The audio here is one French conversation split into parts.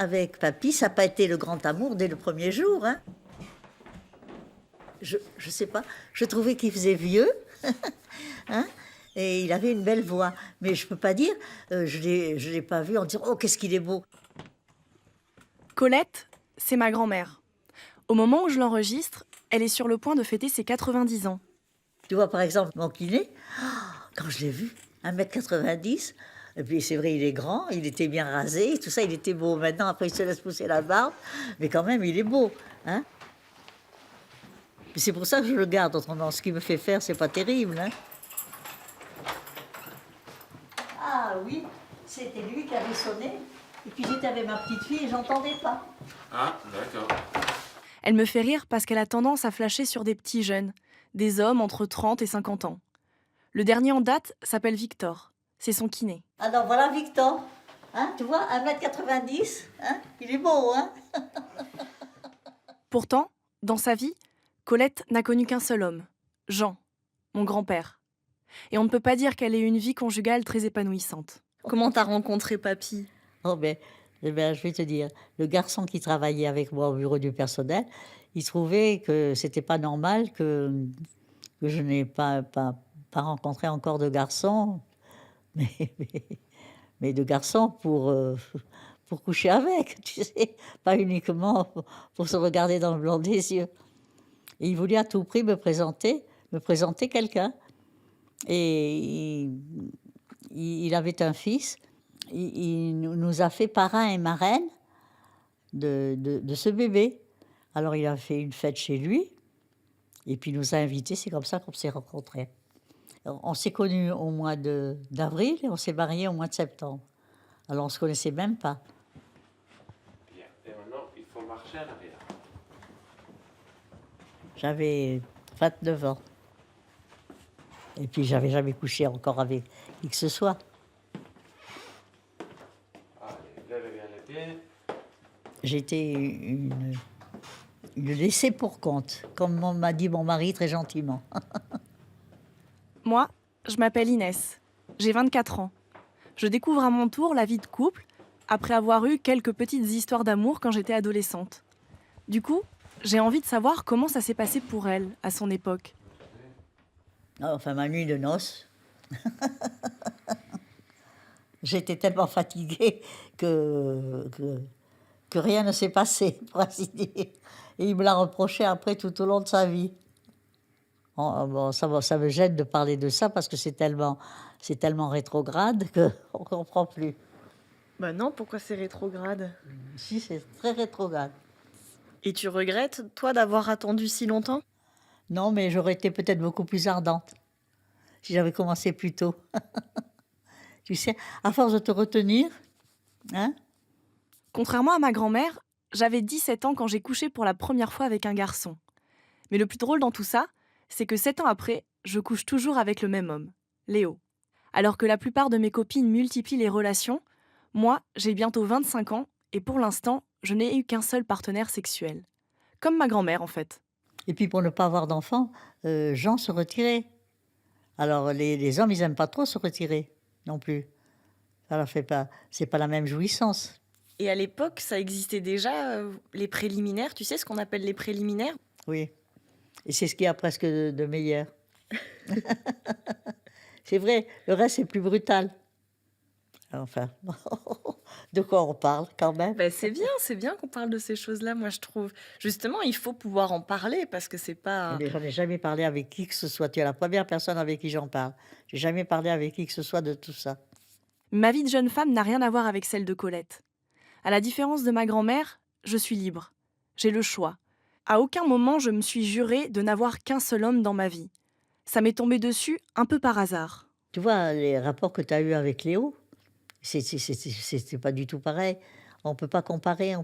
avec papy, ça n'a pas été le grand amour dès le premier jour. Hein. Je sais pas, je trouvais qu'il faisait vieux. Hein, et il avait une belle voix. Mais je peux pas dire, je l'ai pas vu en disant « Oh, qu'est-ce qu'il est beau !» Colette, c'est ma grand-mère. Au moment où je l'enregistre, elle est sur le point de fêter ses 90 ans. Tu vois, par exemple, mon kiné, quand je l'ai vu, 1,90 m, et puis c'est vrai, il est grand, il était bien rasé, tout ça, il était beau. Maintenant, après, il se laisse pousser la barbe, mais quand même, il est beau. Hein. Et c'est pour ça que je le garde, autrement, ce qu'il me fait faire, c'est pas terrible. Hein. Ah oui, c'était lui qui avait sonné, et puis j'étais avec ma petite fille et j'entendais pas. Ah, d'accord. Elle me fait rire parce qu'elle a tendance à flasher sur des petits jeunes, des hommes entre 30 et 50 ans. Le dernier en date s'appelle Victor. C'est son kiné. Alors voilà Victor, hein, tu vois, 1,90 m, hein, il est beau, hein. Pourtant, dans sa vie, Colette n'a connu qu'un seul homme, Jean, mon grand-père. Et on ne peut pas dire qu'elle ait eu une vie conjugale très épanouissante. Comment t'as rencontré papy ? Oh ben, je vais te dire, le garçon qui travaillait avec moi au bureau du personnel, il trouvait que c'était pas normal que je n'ai pas rencontré encore de garçons, mais, mais de garçons pour coucher avec, tu sais, pas uniquement pour se regarder dans le blanc des yeux. Et il voulait à tout prix me présenter quelqu'un. Et il avait un fils. Il nous a fait parrain et marraine de ce bébé. Alors il a fait une fête chez lui. Et puis il nous a invités. C'est comme ça qu'on s'est rencontrés. On s'est connus au mois d'avril et on s'est mariés au mois de septembre. Alors on ne se connaissait même pas. Bien. Et maintenant, il faut marcher en arrière. J'avais 29 ans. Et puis j'avais jamais couché encore avec qui que ce soit. Allez, lève bien les pieds. J'étais une laissée pour compte, comme m'a dit mon mari très gentiment. Moi, je m'appelle Inès. J'ai 24 ans. Je découvre à mon tour la vie de couple après avoir eu quelques petites histoires d'amour quand j'étais adolescente. Du coup, j'ai envie de savoir comment ça s'est passé pour elle à son époque. Enfin, ma nuit de noces. J'étais tellement fatiguée que rien ne s'est passé, pour ainsi dire. Et il me l'a reproché après tout au long de sa vie. Bon, ça me gêne de parler de ça parce que c'est tellement rétrograde qu'on ne comprend plus. Bah non, pourquoi c'est rétrograde ? Si, c'est très rétrograde. Et tu regrettes, toi, d'avoir attendu si longtemps ? Non, mais j'aurais été peut-être beaucoup plus ardente si j'avais commencé plus tôt. Tu sais, à force de te retenir, hein. Contrairement à ma grand-mère, j'avais 17 ans quand j'ai couché pour la première fois avec un garçon. Mais le plus drôle dans tout ça, c'est que 7 ans après, je couche toujours avec le même homme, Léo. Alors que la plupart de mes copines multiplient les relations, moi, j'ai bientôt 25 ans et pour l'instant, je n'ai eu qu'un seul partenaire sexuel. Comme ma grand-mère, en fait. Et puis pour ne pas avoir d'enfants, Jean se retirait. Alors les hommes, ils n'aiment pas trop se retirer non plus. Ça leur fait pas, c'est pas la même jouissance. Et à l'époque, ça existait déjà, les préliminaires, tu sais ce qu'on appelle les préliminaires ? Oui. Et c'est ce qu'il y a presque de meilleur. C'est vrai, le reste c'est plus brutal. Enfin, de quoi on parle quand même. C'est bien qu'on parle de ces choses-là, moi je trouve. Justement, il faut pouvoir en parler parce que c'est pas... Mais j'en ai jamais parlé avec qui que ce soit. Tu es la première personne avec qui j'en parle. J'ai jamais parlé avec qui que ce soit de tout ça. Ma vie de jeune femme n'a rien à voir avec celle de Colette. À la différence de ma grand-mère, je suis libre. J'ai le choix. À aucun moment je me suis jurée de n'avoir qu'un seul homme dans ma vie. Ça m'est tombé dessus un peu par hasard. Tu vois, les rapports que tu as eus avec Léo, c'est pas du tout pareil. On peut pas comparer.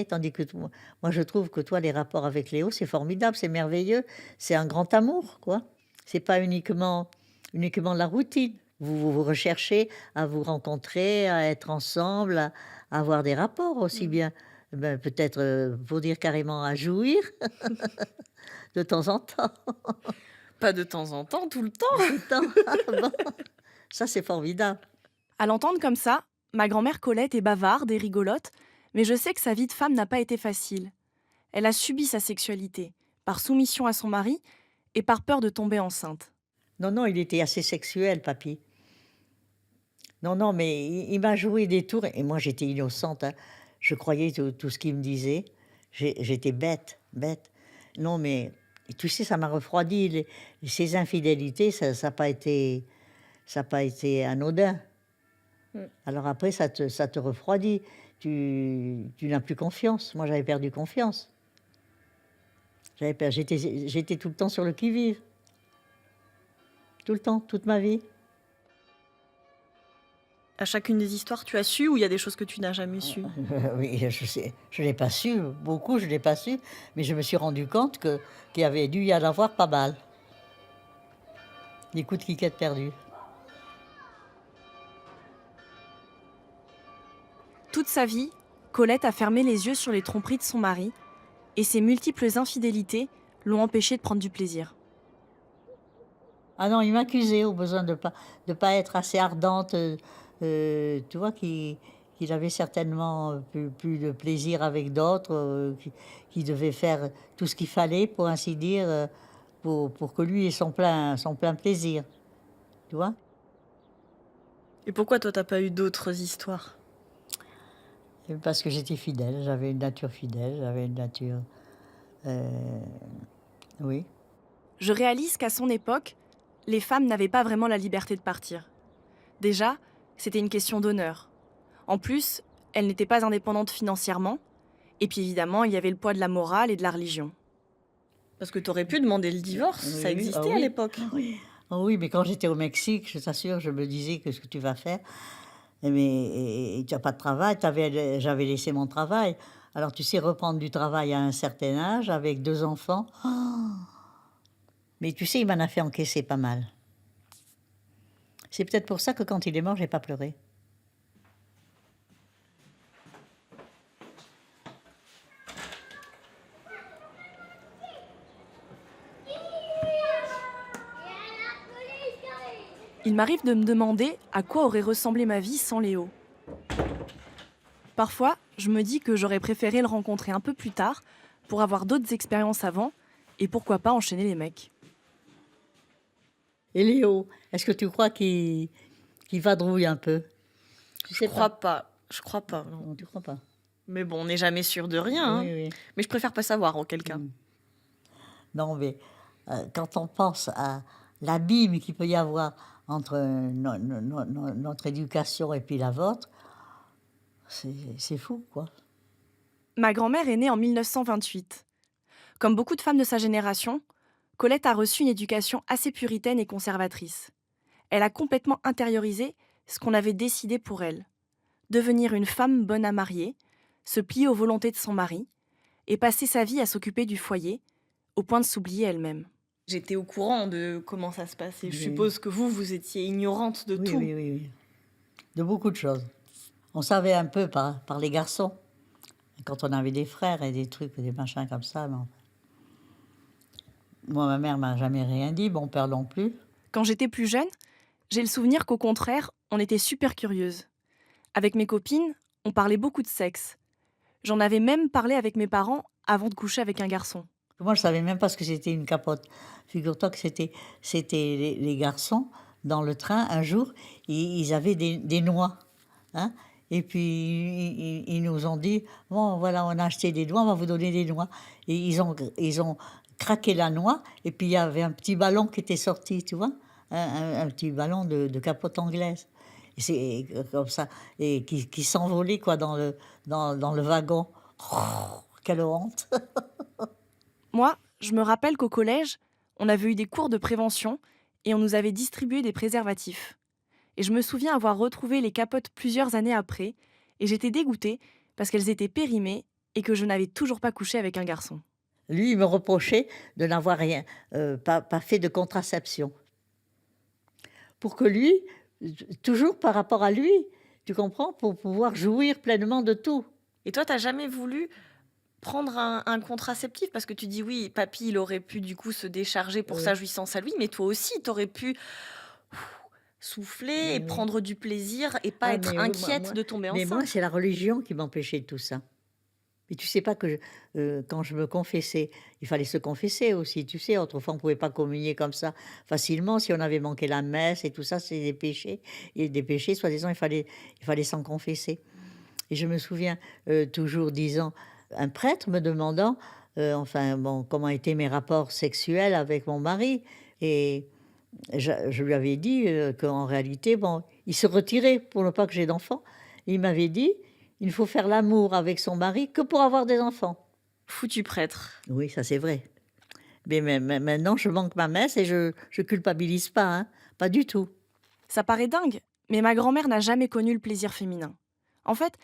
Tandis que moi, je trouve que toi, les rapports avec Léo, c'est formidable, c'est merveilleux. C'est un grand amour, quoi. C'est pas uniquement la routine. Vous recherchez à vous rencontrer, à être ensemble, à avoir des rapports aussi bien. Ben, peut-être, pour dire carrément, à jouir de temps en temps. Pas de temps en temps, tout le temps. Tout le temps. Bon, ça, c'est formidable. À l'entendre comme ça, ma grand-mère Colette est bavarde et rigolote, Mais je sais que sa vie de femme n'a pas été facile. Elle a subi sa sexualité, par soumission à son mari et par peur de tomber enceinte. Non, non, il était assez sexuel, papy. Non, non, mais il m'a joué des tours et moi j'étais innocente, hein. Je croyais tout ce qu'il me disait. J'étais bête, bête. Non, mais tu sais, ça m'a refroidi. Ces infidélités, ça n'a pas été anodin. Mm. Alors après, ça te refroidit. Tu n'as plus confiance. Moi, j'avais perdu confiance. J'étais tout le temps sur le qui-vive. Tout le temps, toute ma vie. À chacune des histoires, tu as su ou il y a des choses que tu n'as jamais su? Oui, je sais, je l'ai pas su, beaucoup, je l'ai pas su, mais je me suis rendu compte qu'il y avait dû y en avoir pas mal. Des coups de quiquette perdus. Toute sa vie, Colette a fermé les yeux sur les tromperies de son mari et ses multiples infidélités l'ont empêchée de prendre du plaisir. Ah non, il m'accusait au besoin de pas être assez ardente, tu vois, qu'il avait certainement plus de plaisir avec d'autres, qu'il devait faire tout ce qu'il fallait, pour ainsi dire, pour que lui ait son plein plaisir, tu vois. Et pourquoi toi, t'as pas eu d'autres histoires? Parce que j'étais fidèle, j'avais une nature fidèle, j'avais une nature... oui. Je réalise qu'à son époque, les femmes n'avaient pas vraiment la liberté de partir. Déjà, c'était une question d'honneur. En plus, elles n'étaient pas indépendantes financièrement. Et puis évidemment, il y avait le poids de la morale et de la religion. Parce que t'aurais pu demander le divorce, Oui, ça oui, existait ah à oui. l'époque. Oui. Oh oui, mais quand j'étais au Mexique, je t'assure, je me disais que ce que tu vas faire, mais tu n'as pas de travail, j'avais laissé mon travail. Alors tu sais, reprendre du travail à un certain âge, avec 2 enfants, mais tu sais, il m'en a fait encaisser pas mal. C'est peut-être pour ça que quand il est mort, j'ai pas pleuré. Il m'arrive de me demander à quoi aurait ressemblé ma vie sans Léo. Parfois, je me dis que j'aurais préféré le rencontrer un peu plus tard pour avoir d'autres expériences avant et pourquoi pas enchaîner les mecs. Et Léo, est-ce que tu crois qu'il vadrouille un peu? Tu Je sais crois pas. Je crois pas, non. Non, tu crois pas? Mais bon, on n'est jamais sûr de rien. Hein. Oui, oui. Mais je préfère pas savoir en quel cas. Mm. Non, mais quand on pense à l'abîme qu'il peut y avoir entre notre éducation et puis la vôtre, c'est fou, quoi. Ma grand-mère est née en 1928. Comme beaucoup de femmes de sa génération, Colette a reçu une éducation assez puritaine et conservatrice. Elle a complètement intériorisé ce qu'on avait décidé pour elle. Devenir une femme bonne à marier, se plier aux volontés de son mari et passer sa vie à s'occuper du foyer, au point de s'oublier elle-même. J'étais au courant de comment ça se passait. Je Oui. suppose que vous étiez ignorante de Oui, tout. oui, oui, oui. De beaucoup de choses. On savait un peu par les garçons, quand on avait des frères et des trucs, des machins comme ça. Mais enfin. Moi, ma mère m'a jamais rien dit, mon père non plus. Quand j'étais plus jeune, j'ai le souvenir qu'au contraire, on était super curieuses. Avec mes copines, on parlait beaucoup de sexe. J'en avais même parlé avec mes parents avant de coucher avec un garçon. Moi, je savais même pas ce que c'était une capote. Figure-toi que c'était les garçons, dans le train, un jour, ils avaient des noix. Hein, et puis, ils nous ont dit, bon, voilà, on a acheté des noix, on va vous donner des noix. Et ils ont craqué la noix, et puis il y avait un petit ballon qui était sorti, tu vois, un petit ballon de capote anglaise. Et c'est comme ça, et qui s'envolait, quoi, dans le wagon. Oh, quelle honte! Moi, je me rappelle qu'au collège, on avait eu des cours de prévention et on nous avait distribué des préservatifs. Et je me souviens avoir retrouvé les capotes plusieurs années après, et j'étais dégoûtée parce qu'elles étaient périmées et que je n'avais toujours pas couché avec un garçon. Lui, il me reprochait de n'avoir pas fait de contraception. Pour que lui, toujours par rapport à lui, tu comprends, pour pouvoir jouir pleinement de tout. Et toi, t'as jamais voulu prendre un contraceptif? Parce que tu dis oui, papy, il aurait pu du coup se décharger pour sa jouissance à lui, mais toi aussi, t'aurais pu souffler et Mais oui. prendre du plaisir et pas Ah, être mais oui, inquiète de tomber mais moi, enceinte. c'est la religion qui m'empêchait de tout ça. Mais tu sais pas que quand je me confessais, il fallait se confesser aussi, tu sais? Autrefois, on pouvait pas communier comme ça facilement. Si on avait manqué la messe et tout ça, c'est des péchés et des péchés, soi-disant, il fallait s'en confesser et je me souviens, toujours disant un prêtre me demandant, enfin bon, comment étaient mes rapports sexuels avec mon mari et je lui avais dit, qu'en réalité, bon, il se retirait pour ne pas que j'aie d'enfants. Il m'avait dit: «Il ne faut faire l'amour avec son mari que pour avoir des enfants». Foutu prêtre. Oui, ça c'est vrai. Mais maintenant, je manque ma messe et je culpabilise pas, hein, pas du tout. Ça paraît dingue, mais ma grand-mère n'a jamais connu le plaisir féminin. En fait,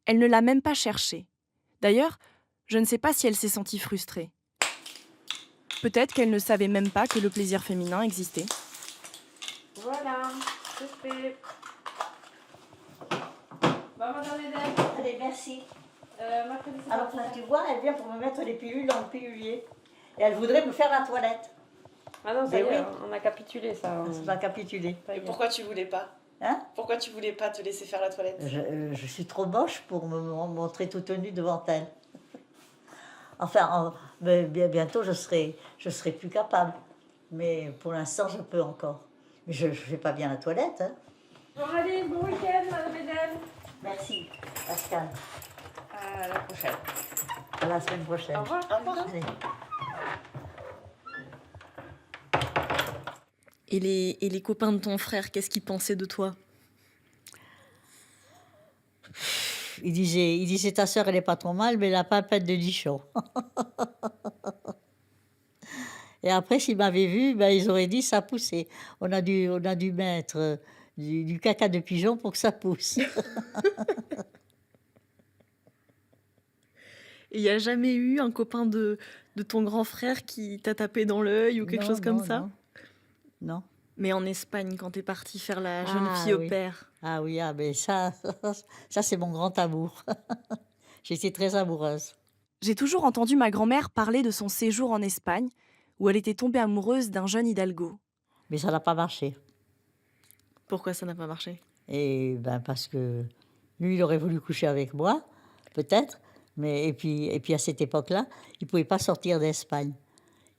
elle ne l'a même pas cherché. D'ailleurs, je ne sais pas si elle s'est sentie frustrée. Peut-être qu'elle ne savait même pas que le plaisir féminin existait. Voilà, c'est fait. Bonne journée d'elle. Allez, merci. Mercredi, c'est Alors parti. là, tu vois, elle vient pour me mettre les pilules dans le pilulier et elle voudrait me faire la toilette. Ah non, ça Mais y est, oui. on a capitulé ça. Ça va capituler. Ça y Et est. pourquoi tu voulais pas? Hein? Pourquoi tu voulais pas te laisser faire la toilette? Je suis trop moche pour me montrer toute nue devant elle. Enfin, mais bientôt, je serai plus capable. Mais pour l'instant, je peux encore. Mais je ne fais pas bien la toilette. Hein. Bon, allez, bon week-end, madame Edel. Merci, Pascal. À la prochaine. À la semaine prochaine. Au revoir. Au revoir. Allez. Et les copains de ton frère, qu'est-ce qu'ils pensaient de toi? Il disait ta sœur, elle est pas trop mal, mais elle n'a pas le pet de nichon. Et après, s'ils m'avaient vu, ben, ils auraient dit ça poussait. On a dû mettre du caca de pigeon pour que ça pousse. Il n'y a jamais eu un copain de ton grand frère qui t'a tapé dans l'œil ou quelque Non, chose comme non, ça? non. Non. Mais en Espagne, quand t'es partie faire la jeune Ah fille au oui. père. Ah oui, ah ben ça, ça c'est mon grand amour. J'étais très amoureuse. J'ai toujours entendu ma grand-mère parler de son séjour en Espagne, où elle était tombée amoureuse d'un jeune hidalgo. Mais ça n'a pas marché. Pourquoi ça n'a pas marché? Et ben parce que lui, il aurait voulu coucher avec moi, peut-être. Mais et puis à cette époque-là, il ne pouvait pas sortir d'Espagne.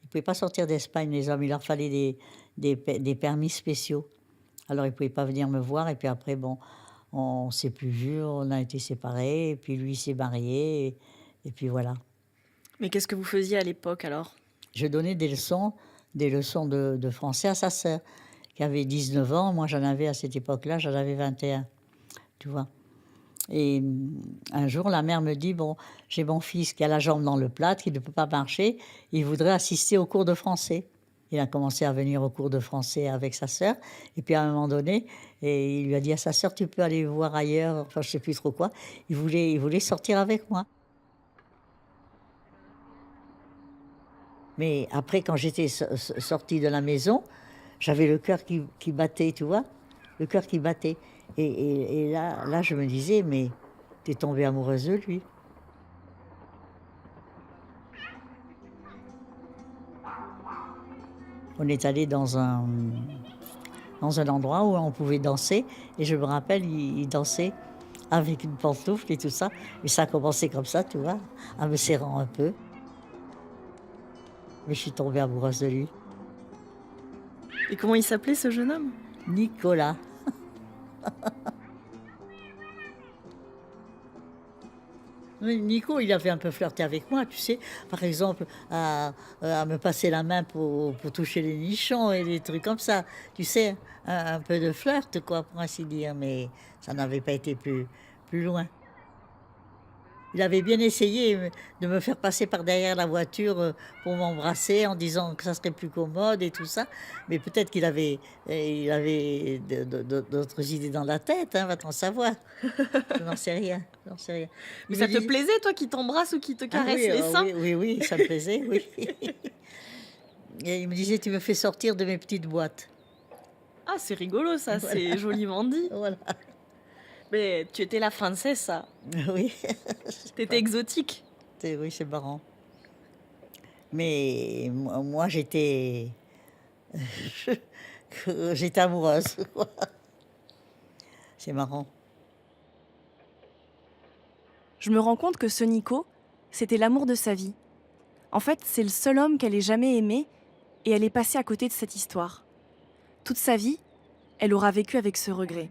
Il ne pouvait pas sortir d'Espagne, les hommes. Il leur fallait des permis spéciaux. Alors il ne pouvait pas venir me voir. Et puis après, bon, on ne s'est plus vus, on a été séparés. Et puis lui s'est marié. Et puis voilà. Mais qu'est-ce que vous faisiez à l'époque alors? Je donnais des leçons de français à sa sœur, qui avait 19 ans. Moi, j'en avais à cette époque-là, j'en avais 21, tu vois. Et un jour, la mère me dit, bon, j'ai mon fils qui a la jambe dans le plâtre, qui ne peut pas marcher, il voudrait assister au cours de français. Il a commencé à venir au cours de français avec sa sœur. Et puis à un moment donné, et il lui a dit à sa sœur, tu peux aller voir ailleurs, enfin je ne sais plus trop quoi. Il voulait sortir avec moi. Mais après, quand j'étais sortie de la maison, j'avais le cœur qui battait, tu vois, le cœur qui battait. Et là, je me disais, mais t'es tombée amoureuse de lui. On est allé dans un endroit où on pouvait danser. Et je me rappelle, il dansait avec une pantoufle et tout ça. Et ça a commencé comme ça, tu vois, en me serrant un peu. Mais je suis tombée amoureuse de lui. Et comment il s'appelait ce jeune homme? Nicolas. Oui, Nico, il avait un peu flirté avec moi, tu sais. Par exemple, à me passer la main pour toucher les nichons et des trucs comme ça. Tu sais, un peu de flirt, quoi, pour ainsi dire. Mais ça n'avait pas été plus loin. Il avait bien essayé de me faire passer par derrière la voiture pour m'embrasser en disant que ça serait plus commode et tout ça. Mais peut-être il avait d'autres idées dans la tête, hein, va-t-on savoir. Je n'en sais rien. Mais Il ça me te disait- plaisait, toi, qui t'embrasse ou qui te Ah caresse oui, les seins? oui, ça me plaisait, oui. Et il me disait, tu me fais sortir de mes petites boîtes. Ah, c'est rigolo ça, c'est joliment dit. Voilà. Mais tu étais la princesse, Oui, t'étais exotique. oui, c'est marrant. Mais moi, j'étais... que j'étais amoureuse. C'est marrant. Je me rends compte que ce Nico, c'était l'amour de sa vie. En fait, c'est le seul homme qu'elle ait jamais aimé et elle est passée à côté de cette histoire. Toute sa vie, elle aura vécu avec ce regret.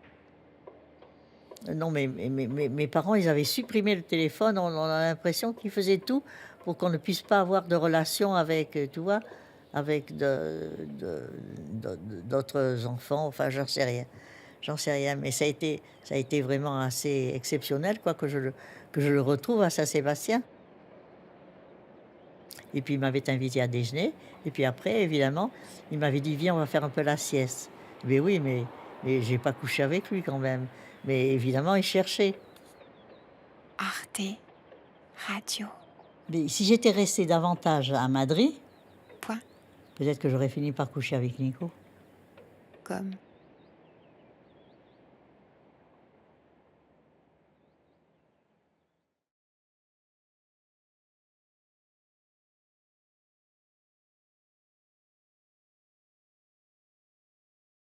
Non, mais mes parents, ils avaient supprimé le téléphone. On a l'impression qu'ils faisaient tout pour qu'on ne puisse pas avoir de relation avec, tu vois, avec d'autres enfants. Enfin, j'en sais rien. J'en sais rien. Mais ça a été vraiment assez exceptionnel, quoi, que je le retrouve à Saint-Sébastien. Et puis, il m'avait invité à déjeuner. Et puis après, évidemment, il m'avait dit, viens, on va faire un peu la sieste. Mais oui, mais j'ai pas couché avec lui quand même. Mais évidemment, il cherchait. Arte Radio. Mais si j'étais restée davantage à Madrid, Point. peut-être que j'aurais fini par coucher avec Nico. Comme